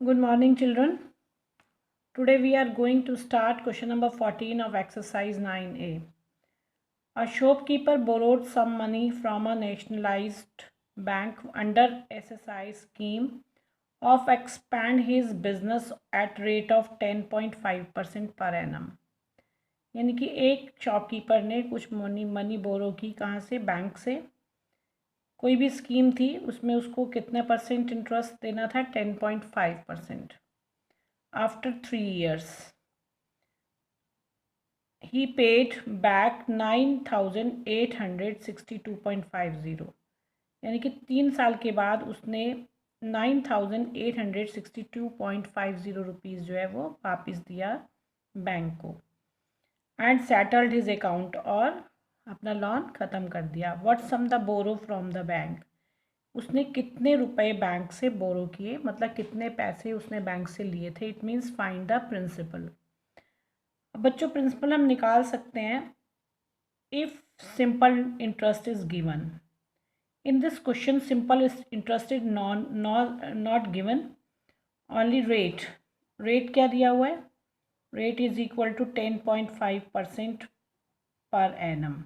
Good morning, children. Today we are going to start question number 14 of exercise 9A. A shopkeeper borrowed some money from a nationalized bank under SSI scheme of expand his business at rate of 10.5% per annum. यानी कि एक shopkeeper ने कुछ money borrow की, कहाँ से? Bank से। कोई भी स्कीम थी, उसमें उसको कितना परसेंट इंटरेस्ट देना था? 10.5%। After 3 years, he paid back 9,862.50, यानी कि 3 साल के बाद उसने 9,862.50 रुपीज़ जो है वो वापस दिया बैंक को। एंड सेटल्ड हिज अकाउंट, और अपना लोन ख़त्म कर दिया। What sum the borrow from the bank, उसने कितने रुपए बैंक से बोरो किए, मतलब कितने पैसे उसने बैंक से लिए थे। It means find the principal. अब बच्चों प्रिंसिपल हम निकाल सकते हैं if simple interest is given. In this question simple interest is not given, only rate. Rate क्या दिया हुआ है? Rate is equal to 10.5% per annum.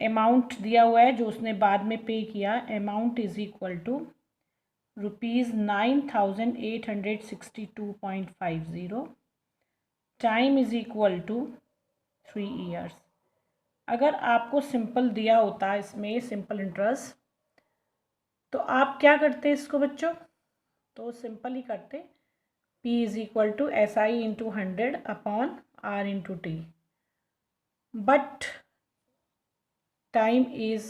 Amount दिया हुआ है जो उसने बाद में पे किया, amount is equal to ₹9,862.50। Time is equal to 3 years. अगर आपको सिंपल दिया होता इसमें सिंपल इंटरेस्ट, तो आप क्या करते इसको बच्चों? तो सिंपल ही करते, P is equal to SI into 100 upon R into T। But time is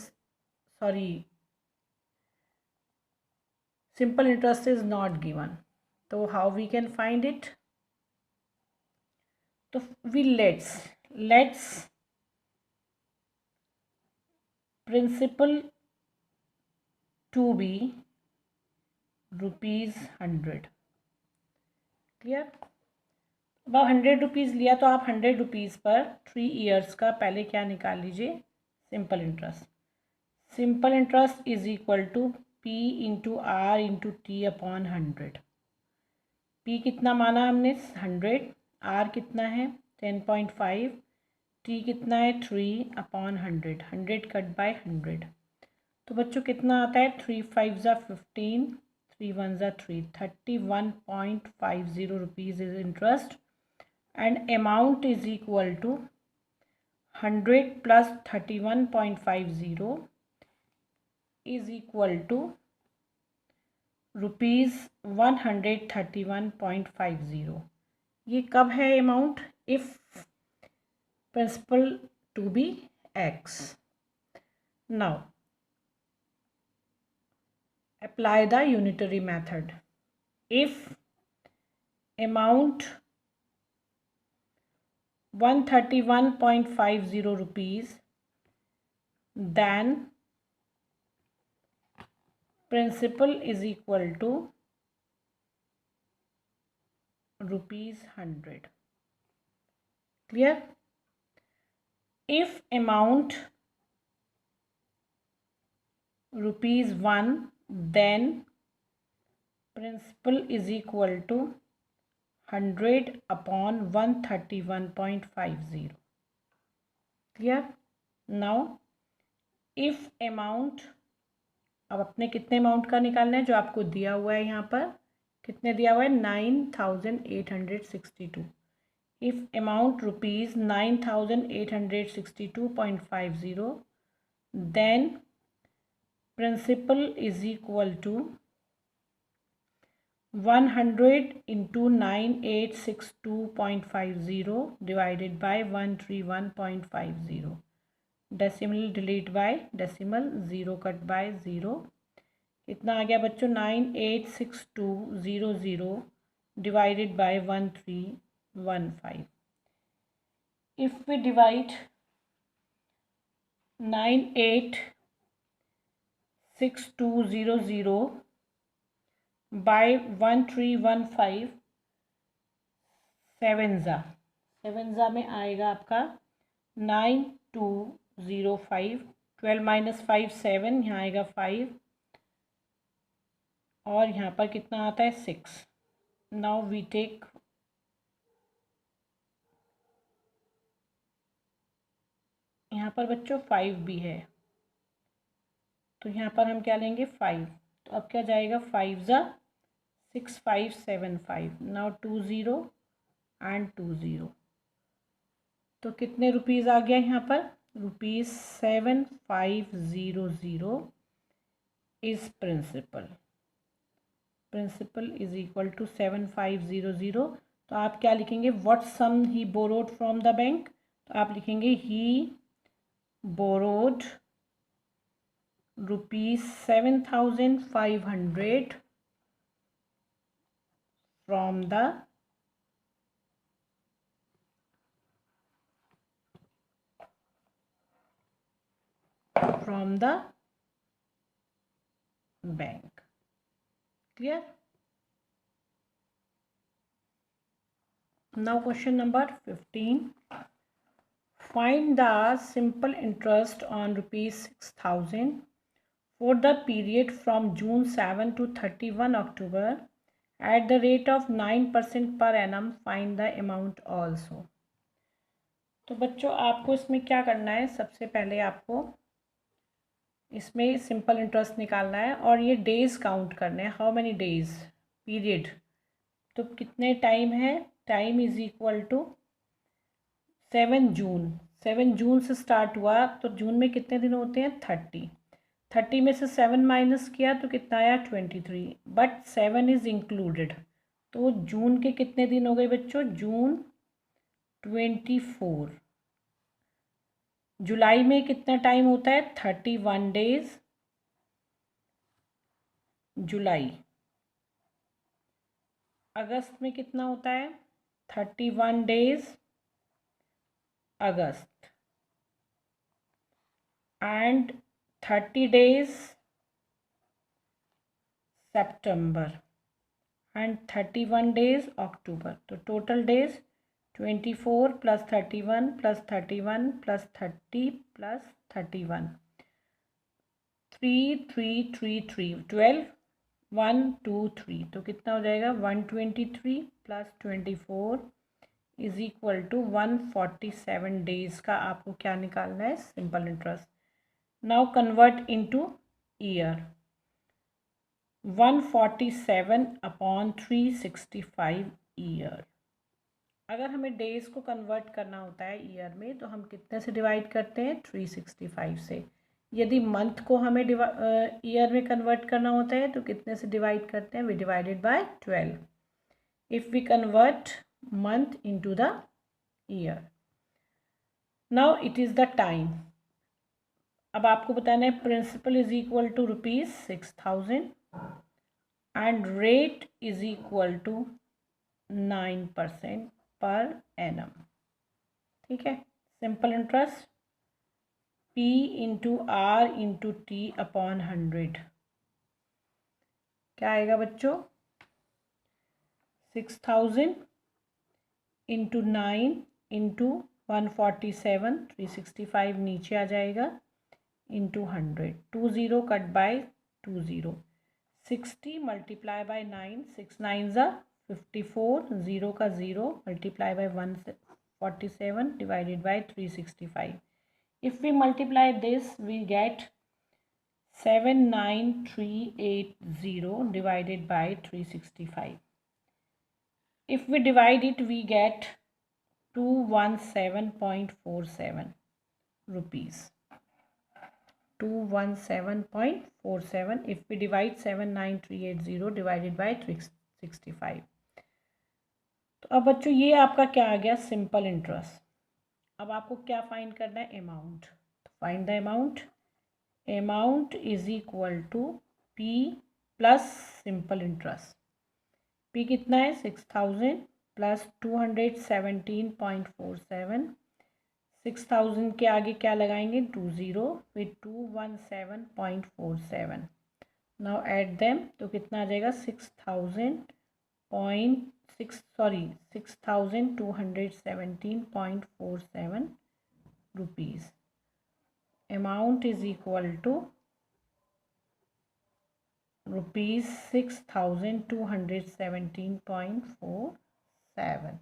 simple interest is not given, so how we can find it? So let's principal to be ₹100। Clear? अब 100 rupees लिया तो आप 100 rupees पर 3 years का पहले क्या निकाल लीजिए? Simple interest. Simple interest is equal to P into R into T upon 100। P कितना माना हमने? 100। R कितना है? 10.5। T कितना है? 3 अपॉन 100। 100 कट बाय 100, तो बच्चों कितना आता है? 3 5 ज़ा 15, 3 1 ज़ा 3, 31.50 rupees is interest. And amount is equal to 100 plus 31.50 is equal to ₹131.50। ये कब है amount? If principal to be X। Now apply the unitary method. If amount 131.50 rupees, then principal is equal to ₹100। Clear? If amount ₹1, then principal is equal to 100 upon 131.50। Clear? Now if amount, अब अपने कितने amount का निकालना है? जो आपको दिया हुआ है यहाँ पर कितने दिया हुआ है? 9,862। If amount rupees 9,862.50, then principal is equal to 100 into 9,862.50 divided by 131.50। Decimal delete by decimal, zero cut by zero. कितना आ गया बच्चों? 9,862.00 divided by 1315। If we divide 9,862.00 by 1315, 7 में आएगा आपका 9205। 12 - 5 7, यहाँ आएगा 5। और यहाँ पर कितना आता है 6। नाउ वी टेक यहाँ पर बच्चों 5 भी है, तो यहाँ पर हम क्या लेंगे 5। तो अब क्या जाएगा 5 ज़ा 6575। नाउ 20 एंड 20, तो कितने रुपीज़ आ गया यहाँ पर ₹7500 is principal. Principal is equal to 7500। तो आप क्या लिखेंगे what sum he borrowed from the bank, तो आप लिखेंगे he borrowed ₹7500 from the bank. Clear? Now question number 15. Find the simple interest on ₹6,000 for the period from June 7 to 31 October at the rate of 9% per annum. Find the amount also. तो बच्चों आपको इसमें क्या करना है, सबसे पहले आपको इसमें सिंपल इंटरेस्ट निकालना है और ये डेज़ काउंट करने हैं। हाउ मेनी डेज़ पीरियड, तो कितने टाइम है, टाइम इज इक्वल टू 7 जून। 7 जून से स्टार्ट हुआ तो जून में कितने दिन होते हैं 30 में से 7 माइनस किया तो कितना आया 23, बट 7 इज़ इंक्लूडेड। तो जून के कितने दिन हो गए बच्चों, जून 24। जुलाई में कितना टाइम होता है 31 डेज जुलाई। अगस्त में कितना होता है 31 days August and 30 days September and 31 days October. तो total days 24 plus 31 plus 31 plus 30 plus 31, 3 3 3 3 12 1 2 3, तो कितना हो जाएगा 123 plus 24 is equal to 147 days का आपको क्या निकालना है simple interest. Now convert into year. 147 upon 365 year. अगर हमें डेज को कन्वर्ट करना होता है ईयर में तो हम कितने से डिवाइड करते हैं 365 से। यदि मंथ को हमें ईयर में कन्वर्ट करना होता है तो कितने से डिवाइड करते हैं, we divided by 12 if we convert month into the year. Now it is the time. अब आपको बताना है principal is equal to ₹6,000 and rate is equal to 9% per annum. ठीक है, simple interest P into R into T upon 100 क्या आएगा बच्चों 6,000 into 9 into 147 365 नीचे आ जाएगा into 100, 20 cut by 20, 60 multiply by 9, 6 9 ज़ा 54, 0 का 0 multiply by 147 divided by 365। If we multiply this, we get 79380 divided by 365. If we divide it, we get 217.47 rupees. 217.47 if we divide 79380 divided by 365. तो अब बच्चों ये आपका क्या आ गया सिंपल इंटरेस्ट। अब आपको क्या फाइंड करना है amount. Find the amount. Amount is equal to P plus simple interest. P कितना है 6,000 प्लस 217.47, 6,000 के आगे क्या लगाएंगे 20 फिर 217.47। नाउ ऐड देम तो कितना आ जाएगा 6,217.47 rupees. Amount is equal to ₹6,217.47.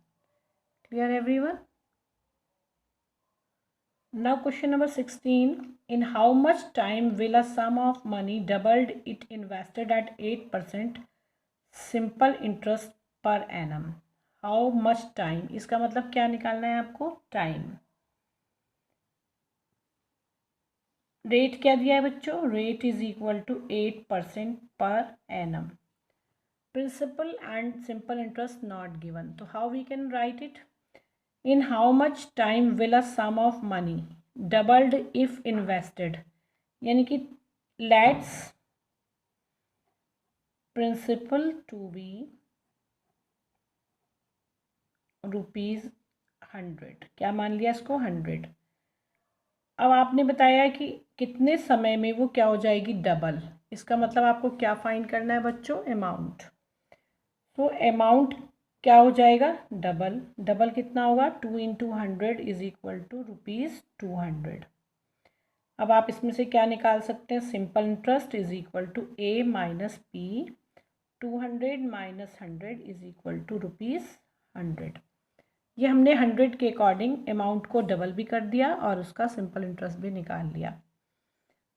Clear everyone? Now question number 16. In how much time will a sum of money doubled it invested at 8% simple interest per annum? How much time? इसका मतलब क्या निकालना है आपको? टाइम. रेट क्या दिया है बच्चों? Rate is equal to 8% per annum. Principal and simple interest not given. So how we can write it? In how much time will a sum of money doubled if invested? यानी कि let's principal to be ₹100. क्या मान लिया इसको? 100. अब आपने बताया कि कितने समय में वो क्या हो जाएगी? डबल. इसका मतलब आपको क्या फाइंड करना है बच्चों? अमाउंट. तो अमाउंट क्या हो जाएगा? डबल. डबल कितना होगा? 2 × 100 इज इक्वल टू ₹200. अब आप इसमें से क्या निकाल सकते हैं? Simple interest is equal to A minus P. 200 minus 100 is equal to ₹100. ये हमने 100 के अकॉर्डिंग अमाउंट को डबल भी कर दिया और उसका सिंपल इंटरेस्ट भी निकाल लिया.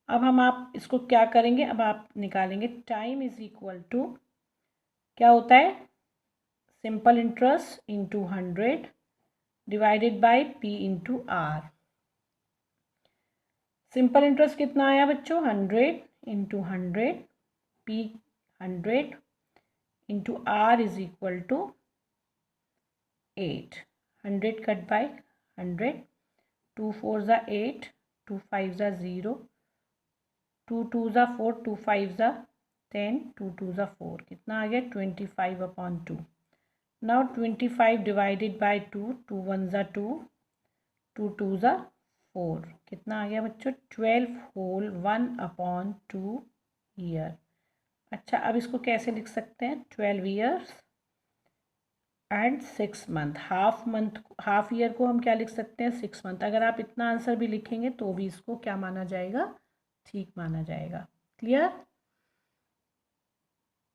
अब हम आप इसको क्या करेंगे? अब आप निकालेंगे टाइम इज इक्वल टू क्या होता है? Simple interest into 100 divided by P into R. Simple interest कितना आया बच्चों? 100 into 100 P 100 into R is equal to 8. 100 cut by 100. 2 4 ज़ा 8, 2 5 ज़ा 0, 2 2 ज़ा 4, 2 5 ज़ा 10, 2 2 ज़ा 4. कितना आ गया? 25/2. Now 25 divided by 2. 2 1 ज़ा 2, 2 2 ज़ा 4. कितना आ गया बच्चों? 12 होल 1/2 ईयर. अच्छा, अब इसको कैसे लिख सकते हैं? 12 years and 6 month. Half year को हम क्या लिख सकते हैं? 6 मंथ. अगर आप इतना आंसर भी लिखेंगे तो भी इसको क्या माना जाएगा? ठीक माना जाएगा. क्लियर?